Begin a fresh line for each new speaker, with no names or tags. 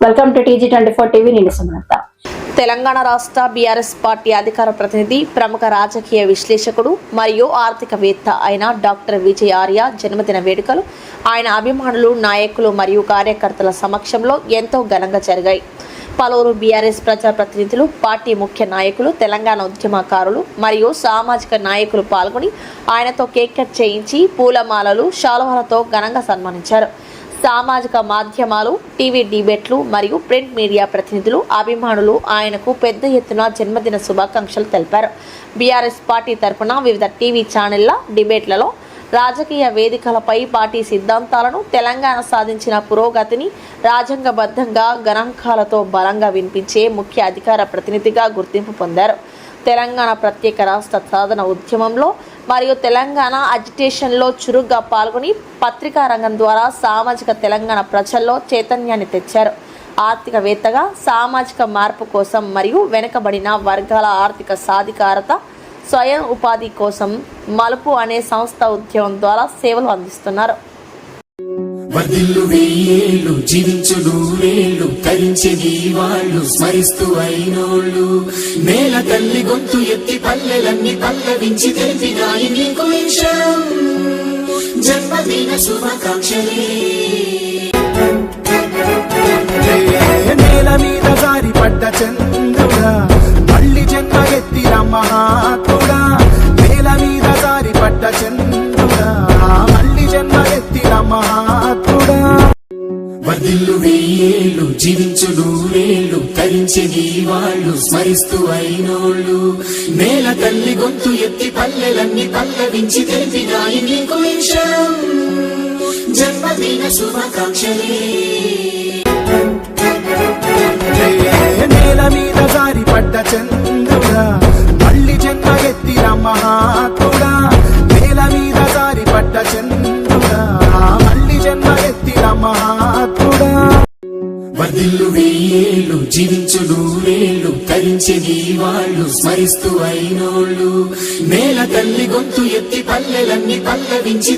Welcome to TG24 TV. నేను సుమలత.
తెలంగాణ రాష్ట్ర BRS party అధికార ప్రతినిధి, ప్రముఖ రాజకీయ విశ్లేషకుడు మరియు ఆర్థికవేత్త అయిన డాక్టర్ విజయ్ ఆర్య జన్మదిన వేడుకలు ఆయన అభిమానులు, నాయకులు మరియు కార్యకర్తల సమక్షంలో ఎంతో ఘనంగా జరిగాయి. పలువురు బీఆర్ఎస్ ప్రజాప్రతినిధులు, పార్టీ ముఖ్య నాయకులు, తెలంగాణ ఉద్యమకారులు మరియు సామాజిక నాయకులు పాల్గొని ఆయనతో కేక్ కట్ చేయించి పూలమాలలు, శాలువాలతో ఘనంగా సన్మానించారు. సామాజిక మాధ్యమాలు, టీవీ డిబేట్లు మరియు ప్రింట్ మీడియా ప్రతినిధులు, అభిమానులు ఆయనకు పెద్ద ఎత్తున జన్మదిన శుభాకాంక్షలు తెలిపారు. బీఆర్ఎస్ పార్టీ తరఫున వివిధ టీవీ ఛానళ్ల డిబేట్లలో, రాజకీయ వేదికలపై పార్టీ సిద్ధాంతాలను, తెలంగాణ సాధించిన పురోగతిని రాజ్యాంగబద్ధంగా గణాంకాలతో బలంగా వినిపించే ముఖ్య అధికార ప్రతినిధిగా గుర్తింపు పొందారు. తెలంగాణ ప్రత్యేక రాష్ట్ర సాధన ఉద్యమంలో మరియు తెలంగాణ అజిటేషన్లో చురుగ్గా పాల్గొని పత్రికా రంగం ద్వారా సామాజిక తెలంగాణ ప్రజల్లో చైతన్యాన్ని తెచ్చారు. ఆర్థికవేత్తగా సామాజిక మార్పు కోసం మరియు వెనుకబడిన వర్గాల ఆర్థిక సాధికారత, స్వయం ఉపాధి కోసం మలుపు అనే సంస్థ ఉద్యమం ద్వారా సేవలు అందిస్తున్నారు.
వర్ధిల్లు వెయ్యేళ్ళు, జీవించు నూరేళ్ళు, తరించేది వాళ్ళు స్మరిస్తూ అయినోళ్ళు. నేల తల్లి గొంతు ఎత్తి పల్లెలన్నీ పల్లవించి తెలిపినాయి నీకు విషయం. జన్మదిన శుభాకాంక్షలే.
నేల మీద జారి పడ్డ చంద్రుడా, మళ్ళీ జన్మ ఎత్తిన మహాత్ముడా. నేల మీద జారి పడ్డ చంద్రుడా, మళ్ళీ జన్మ ఎత్తిన మహాత్ముడా.
వర్ధిల్లు వెయ్యేళ్ళు, జీవించు నూరేళ్ళు, తరించేది వాళ్ళు స్మరిస్తూ అయినోళ్ళు. నేల తల్లి గొంతు ఎత్తి పల్లెలన్నీ పల్లవించి తెలిపినాయి నీకు విషయం. జన్మదిన శుభాకాంక్షలే.
నేల మీద జారి పడ్డ చంద్రుడా, మళ్ళీ జన్మ ఎత్తిన మహాత్ముడా. నేల మీద జారి పడ్డ చంద్రుడా, మళ్ళీ జన్మ ఎత్తిన మహాత్ముడా.
వర్ధిల్లు వెయ్యేళ్ళు, జీవించు నూరేళ్ళు, తరించేది వాళ్ళు స్మరిస్తూ అయినోళ్ళు. నేల తల్లి గొంతు ఎత్తి పల్లెలన్నీ పల్లవించి